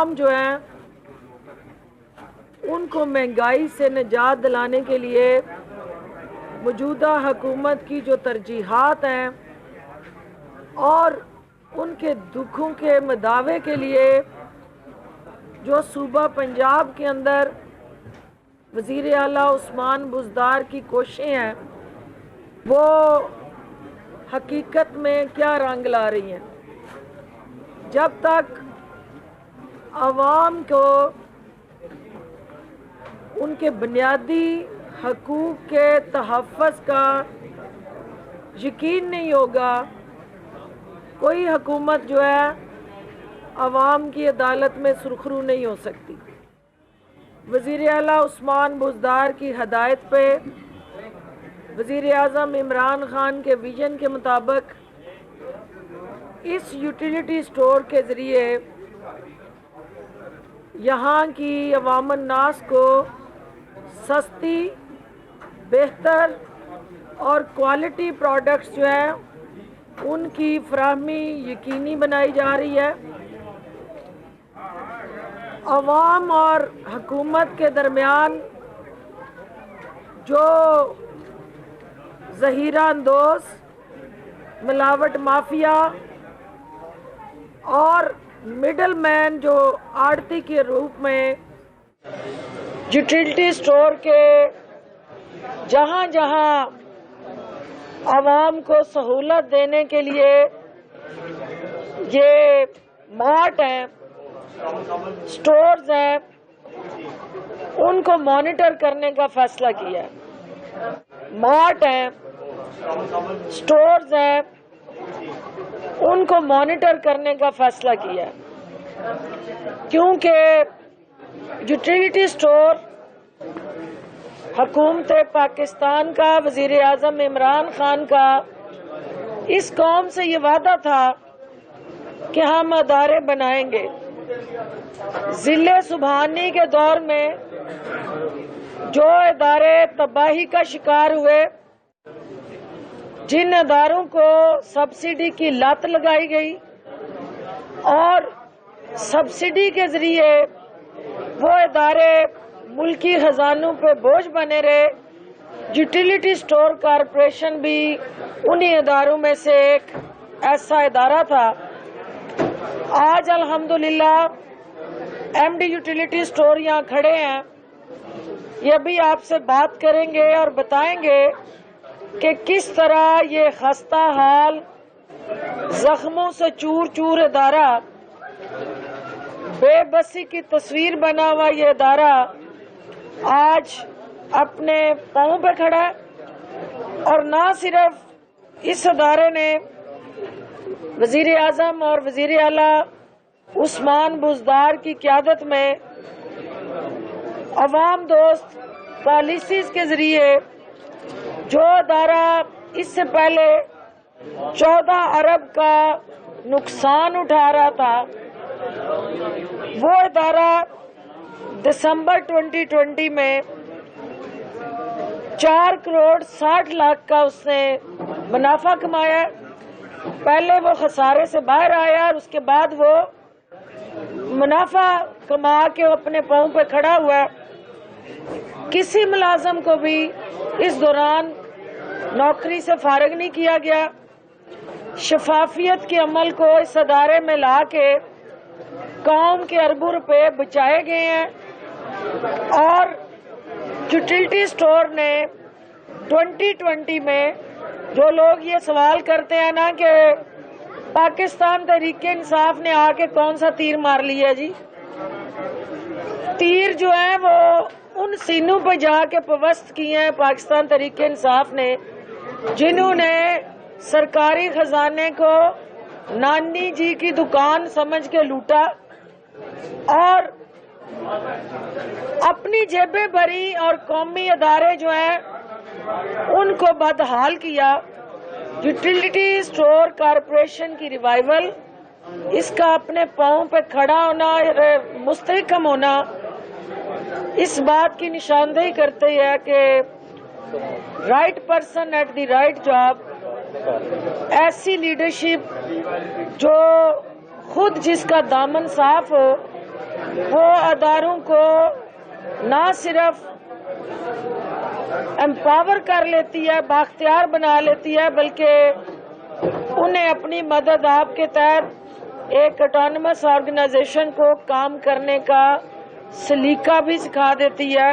ہم جو ہیں ان کو مہنگائی سے نجات دلانے کے لیے موجودہ حکومت کی جو ترجیحات ہیں اور ان کے دکھوں کے مداوے کے لیے جو صوبہ پنجاب کے اندر وزیر اعلیٰ عثمان بزدار کی کوششیں ہیں وہ حقیقت میں کیا رنگ لا رہی ہیں. جب تک عوام کو ان کے بنیادی حقوق کے تحفظ کا یقین نہیں ہوگا کوئی حکومت جو ہے عوام کی عدالت میں سرخرو نہیں ہو سکتی. وزیر اعلیٰ عثمان بزدار کی ہدایت پہ وزیر اعظم عمران خان کے ویژن کے مطابق اس یوٹیلیٹی اسٹور کے ذریعے یہاں کی عوام الناس کو سستی بہتر اور کوالٹی پروڈکٹس جو ہیں ان کی فراہمی یقینی بنائی جا رہی ہے. عوام اور حکومت کے درمیان جو ظہیرہ اندوز ملاوٹ مافیا اور مڈل مین جو آڑتی کے روپ میں یوٹیلیٹی اسٹور کے جہاں جہاں عوام کو سہولت دینے کے لیے یہ مارٹ ہیں اسٹورز ہیں ان کو مانیٹر کرنے کا فیصلہ کیا ہے. مارٹ ہیں اسٹورز ہیں ان کو مانیٹر کرنے کا فیصلہ کیا ہے کیونکہ یوٹیلیٹی اسٹور حکومت پاکستان کا وزیر اعظم عمران خان کا اس قوم سے یہ وعدہ تھا کہ ہم ادارے بنائیں گے. ضلع سبحانی کے دور میں جو ادارے تباہی کا شکار ہوئے جن اداروں کو سبسڈی کی لت لگائی گئی اور سبسڈی کے ذریعے وہ ادارے ملکی خزانوں پہ بوجھ بنے رہے. یوٹیلیٹی اسٹور کارپوریشن بھی انہی اداروں میں سے ایک ایسا ادارہ تھا. آج الحمدللہ ایم ڈی یوٹیلیٹی اسٹور یہاں کھڑے ہیں. یہ بھی آپ سے بات کریں گے اور بتائیں گے کہ کس طرح یہ خستہ حال زخموں سے چور چور ادارہ بے بسی کی تصویر بنا ہوا یہ ادارہ آج اپنے پاؤں پہ کھڑا ہے. اور نہ صرف اس ادارے نے وزیر اعظم اور وزیر اعلیٰ عثمان بزدار کی قیادت میں عوام دوست پالیسیز کے ذریعے جو ادارہ اس سے پہلے 14 ارب کا نقصان اٹھا رہا تھا وہ ادارہ دسمبر 2020 میں 4 کروڑ 60 لاکھ کا اس نے منافع کمایا. پہلے وہ خسارے سے باہر آیا اور اس کے بعد وہ منافع کما کے اپنے پاؤں پہ کھڑا ہوا. کسی ملازم کو بھی اس دوران نوکری سے فارغ نہیں کیا گیا. شفافیت کے عمل کو اس ادارے میں لا کے قوم کے اربوں روپے بچائے گئے ہیں. اور یوٹیلیٹی اسٹور نے 2020 میں جو لوگ یہ سوال کرتے ہیں نا کہ پاکستان تحریک انصاف نے آ کے کون سا تیر مار لیا جی. تیر جو ہے وہ ان سینوں پہ جا کے پوست کیے ہیں پاکستان تحریک انصاف نے جنہوں نے سرکاری خزانے کو نانی جی کی دکان سمجھ کے لوٹا اور اپنی جیبیں بھری اور قومی ادارے جو ہیں ان کو بدحال کیا. یوٹیلیٹی اسٹور کارپوریشن کی ریوائیول اس کا اپنے پاؤں پہ کھڑا ہونا مستحکم ہونا اس بات کی نشاندہی کرتے ہیں کہ right person at the right job, ایسی لیڈرشپ جو خود جس کا دامن صاف ہو وہ اداروں کو نہ صرف امپاور کر لیتی ہے، بااختیار بنا لیتی ہے، بلکہ انہیں اپنی مدد آپ کے تحت ایک آٹونومس آرگنائزیشن کو کام کرنے کا سلیقہ بھی سکھا دیتی ہے۔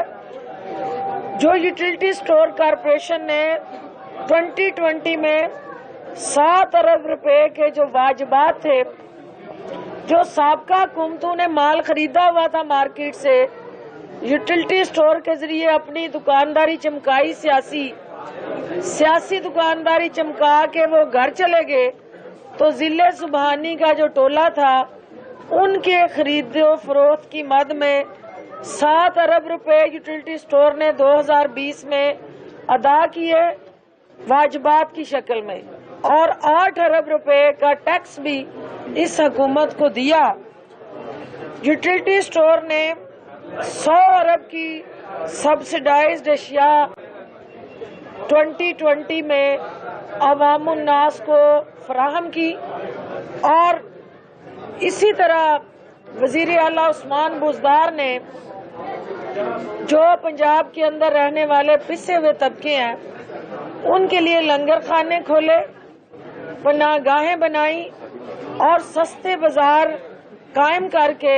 جو یوٹیلٹی سٹور کارپوریشن نے 2020 میں 7 ارب روپے کے جو واجبات تھے، جو سابقہ حکومتوں نے مال خریدا ہوا تھا مارکیٹ سے، یوٹیلٹی سٹور کے ذریعے اپنی دکانداری چمکائی، سیاسی دکانداری چمکا کے وہ گھر چلے گئے، تو ضلع سبحانی کا جو ٹولہ تھا ان کے خرید و فروخت کی مد میں 7 ارب روپے یوٹیلٹی سٹور نے 2020 میں ادا کیے واجبات کی شکل میں، اور 8 ارب روپے کا ٹیکس بھی اس حکومت کو دیا۔ یوٹیلٹی سٹور نے 100 ارب کی سبسڈائزڈ اشیاء 2020 میں عوام الناس کو فراہم کی، اور اسی طرح وزیر اعلیٰ عثمان بزدار نے جو پنجاب کے اندر رہنے والے پسے ہوئے طبقے ہیں ان کے لیے لنگر خانے کھولے، پناہ گاہیں بنائی، اور سستے بازار قائم کر کے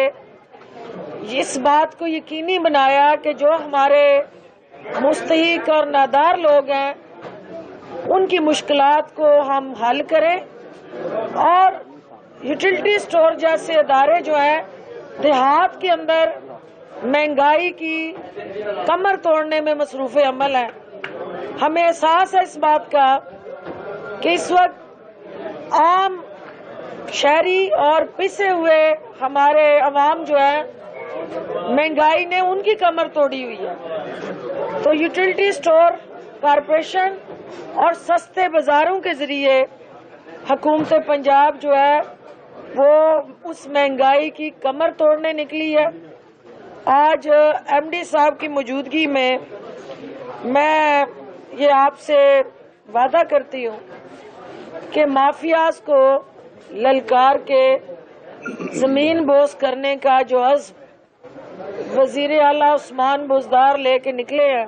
اس بات کو یقینی بنایا کہ جو ہمارے مستحق اور نادار لوگ ہیں ان کی مشکلات کو ہم حل کریں۔ اور یوٹیلٹی سٹور جیسے ادارے جو ہیں دیہات کے اندر مہنگائی کی کمر توڑنے میں مصروف عمل ہیں۔ ہمیں احساس ہے اس بات کا کہ اس وقت عام شہری اور پسے ہوئے ہمارے عوام جو ہے مہنگائی نے ان کی کمر توڑی ہوئی ہے، تو یوٹیلٹی سٹور کارپوریشن اور سستے بازاروں کے ذریعے حکومت پنجاب جو ہے وہ اس مہنگائی کی کمر توڑنے نکلی ہے۔ آج ایم ڈی صاحب کی موجودگی میں میں یہ آپ سے وعدہ کرتی ہوں کہ مافیاز کو للکار کے زمین بوس کرنے کا جو عزم وزیر اعلیٰ عثمان بزدار لے کے نکلے ہیں،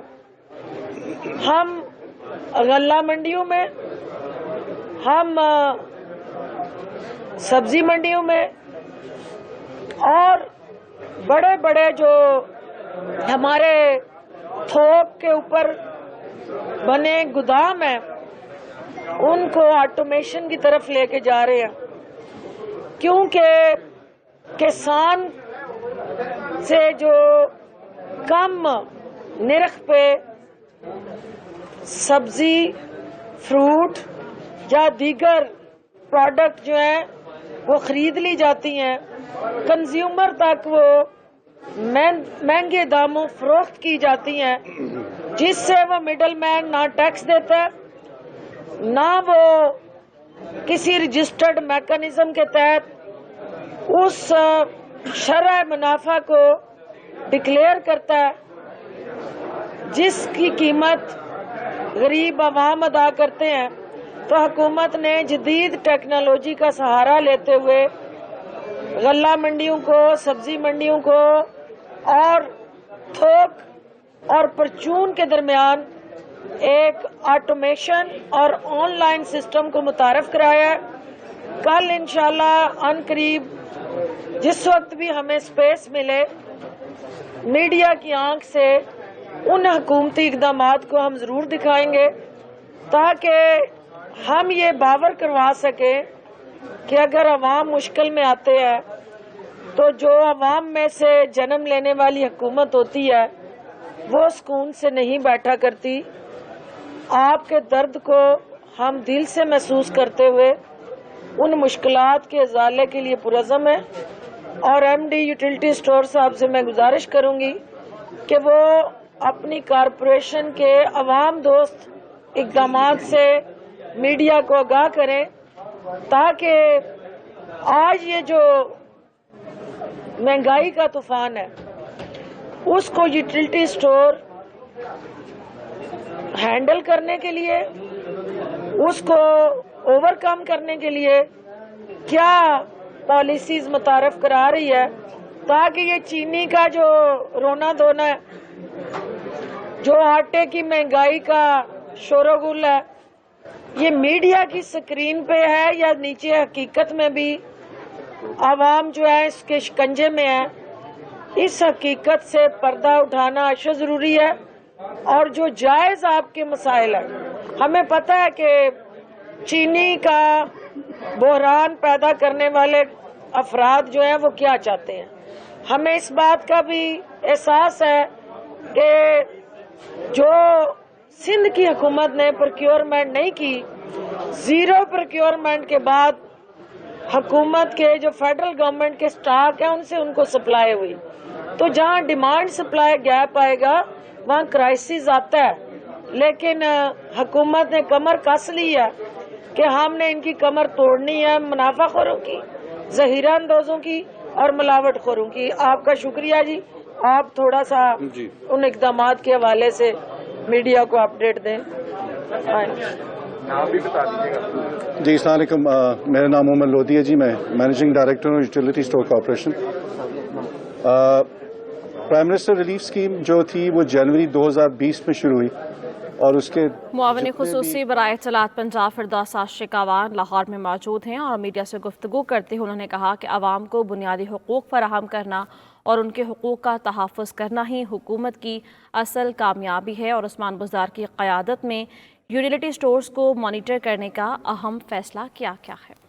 ہم غلہ منڈیوں میں، ہم سبزی منڈیوں میں، اور بڑے بڑے جو ہمارے تھوک کے اوپر بنے گودام ہیں ان کو آٹومیشن کی طرف لے کے جا رہے ہیں، کیونکہ کسان سے جو کم نرخ پہ سبزی، فروٹ یا دیگر پروڈکٹ جو ہیں وہ خرید لی جاتی ہیں، کنزیومر تک وہ مہنگے داموں فروخت کی جاتی ہیں، جس سے وہ مڈل مین نہ ٹیکس دیتا ہے، نہ وہ کسی رجسٹرڈ میکانزم کے تحت اس شرح منافع کو ڈکلیئر کرتا ہے جس کی قیمت غریب عوام ادا کرتے ہیں۔ تو حکومت نے جدید ٹیکنالوجی کا سہارا لیتے ہوئے غلہ منڈیوں کو، سبزی منڈیوں کو اور تھوک اور پرچون کے درمیان ایک آٹومیشن اور آن لائن سسٹم کو متعارف کرایا ہے۔ کل انشاءاللہ ان قریب جس وقت بھی ہمیں سپیس ملے، میڈیا کی آنکھ سے ان حکومتی اقدامات کو ہم ضرور دکھائیں گے، تاکہ ہم یہ باور کروا سکیں کہ اگر عوام مشکل میں آتے ہیں تو جو عوام میں سے جنم لینے والی حکومت ہوتی ہے وہ سکون سے نہیں بیٹھا کرتی۔ آپ کے درد کو ہم دل سے محسوس کرتے ہوئے ان مشکلات کے ازالے کے لیے پرعزم ہیں، اور ایم ڈی یوٹیلٹی سٹور صاحب سے میں گزارش کروں گی کہ وہ اپنی کارپوریشن کے عوام دوست اقدامات سے میڈیا کو آگاہ کریں، تاکہ آج یہ جو مہنگائی کا طوفان ہے اس کو یوٹیلٹی سٹور ہینڈل کرنے کے لیے، اس کو اوور کم کرنے کے لیے کیا پالیسیز متعارف کرا رہی ہے، تاکہ یہ چینی کا جو رونا دھونا ہے، جو آٹے کی مہنگائی کا شور و غل ہے، یہ میڈیا کی سکرین پہ ہے یا نیچے حقیقت میں بھی عوام جو ہے اس کے شکنجے میں ہے، اس حقیقت سے پردہ اٹھانا اشد ضروری ہے۔ اور جو جائز آپ کے مسائل ہیں، ہمیں پتہ ہے کہ چینی کا بحران پیدا کرنے والے افراد جو ہیں وہ کیا چاہتے ہیں۔ ہمیں اس بات کا بھی احساس ہے کہ جو سندھ کی حکومت نے پروکیورمنٹ نہیں کی، زیرو پروکیورمنٹ کے بعد حکومت کے جو فیڈرل گورنمنٹ کے سٹاک ہیں ان سے ان کو سپلائی ہوئی، تو جہاں ڈیمانڈ سپلائی گیپ آئے گا وہاں کرائسس آتا ہے۔ لیکن حکومت نے کمر کس لی ہے کہ ہم نے ان کی کمر توڑنی ہے، منافع خوروں کی، ذخیرہ اندوزوں کی اور ملاوٹ خوروں کی۔ آپ کا شکریہ جی، آپ تھوڑا سا ان اقدامات کے حوالے سے میڈیا کو اپڈیٹ دیں۔ آپ بھی بتا دیجیے گا۔ جی السلام علیکم، میرا نام محمد لودھی ہے جی، میں مینیجنگ ڈائریکٹر ہوں utility store corporation. Prime minister relief scheme جو تھی وہ جنوری 2020 میں شروع ہوئی اور اس کے معاون خصوصی برائے اطلاعات پنجاب فردوس شکاوان لاہور میں موجود ہیں اور میڈیا سے گفتگو کرتے ہوئے انہوں نے کہا کہ عوام کو بنیادی حقوق فراہم کرنا اور ان کے حقوق کا تحفظ کرنا ہی حکومت کی اصل کامیابی ہے، اور عثمان بزدار کی قیادت میں یوٹیلیٹی سٹورز کو مانیٹر کرنے کا اہم فیصلہ کیا ہے۔